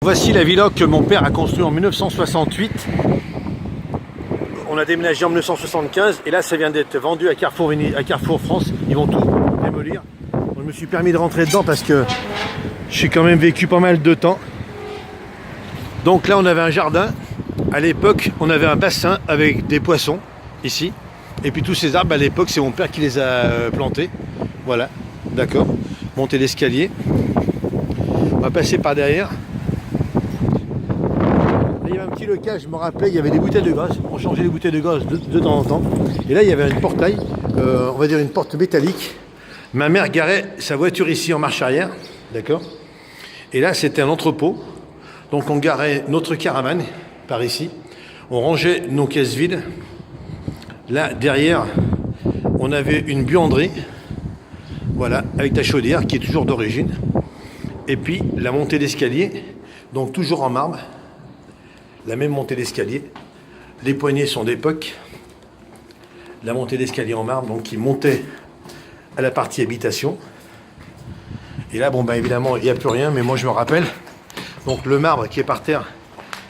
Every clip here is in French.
Voici la villa que mon père a construite en 1968. On a déménagé en 1975 et là ça vient d'être vendu à Carrefour France. Ils vont tout démolir. Donc, je me suis permis de rentrer dedans parce que j'ai quand même vécu pas mal de temps. Donc là on avait un jardin. À l'époque on avait un bassin avec des poissons ici. Et puis tous ces arbres à l'époque c'est mon père qui les a plantés. Voilà, d'accord. Monter l'escalier. On va passer par derrière. Là, il y avait un petit local, je me rappelais, il y avait des bouteilles de gaz. On changeait les bouteilles de gaz de temps en temps. Et là, il y avait une portail, on va dire une porte métallique. Ma mère garait sa voiture ici en marche arrière, d'accord. Et là, c'était un entrepôt. Donc, on garait notre caravane par ici. On rangeait nos caisses vides. Là, derrière, on avait une buanderie. Voilà, avec la chaudière qui est toujours d'origine. Et puis, la montée d'escalier, donc toujours en marbre. La même montée d'escalier. Les poignées sont d'époque. La montée d'escalier en marbre, donc qui montait à la partie habitation. Et là, bon, ben évidemment, il n'y a plus rien, mais moi je me rappelle. Donc le marbre qui est par terre,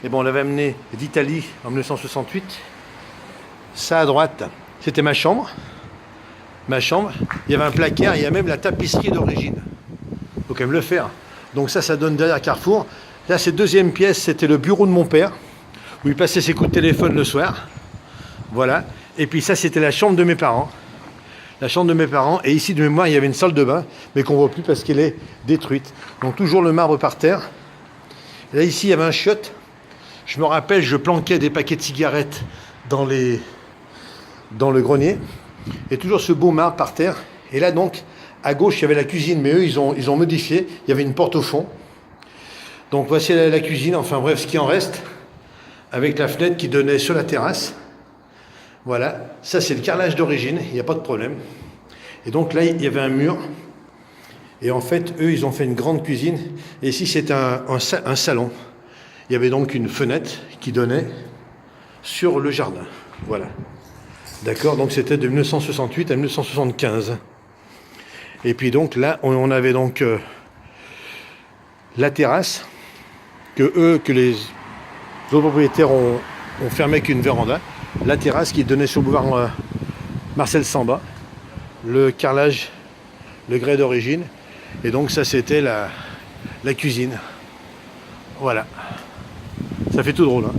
eh ben, on l'avait amené d'Italie en 1968. Ça à droite, c'était ma chambre. Ma chambre. Il y avait un placard, il y a même la tapisserie d'origine. Faut quand même le faire. Donc ça donne derrière Carrefour. Là, cette deuxième pièce, c'était le bureau de mon père, où il passait ses coups de téléphone le soir. Voilà. Et puis ça, c'était la chambre de mes parents. La chambre de mes parents. Et ici, de mémoire, il y avait une salle de bain, mais qu'on ne voit plus parce qu'elle est détruite. Donc toujours le marbre par terre. Et là, ici, il y avait un chiotte. Je me rappelle, je planquais des paquets de cigarettes dans le grenier. Et toujours ce beau marbre par terre. Et là, donc, à gauche, il y avait la cuisine, mais eux, ils ont modifié. Il y avait une porte au fond. Donc voici la cuisine, enfin bref, ce qui en reste, avec la fenêtre qui donnait sur la terrasse. Voilà, ça c'est le carrelage d'origine, il n'y a pas de problème. Et donc là, il y avait un mur. Et en fait, eux, ils ont fait une grande cuisine. Et ici, c'est un salon. Il y avait donc une fenêtre qui donnait sur le jardin. Voilà. D'accord, donc c'était de 1968 à 1975. Et puis donc là, on avait donc la terrasse. Que les autres propriétaires ont fermé qu'une véranda. La terrasse qui donnait sur le boulevard Marcel Samba. Le carrelage, le grès d'origine. Et donc ça c'était la cuisine. Voilà. Ça fait tout drôle, hein.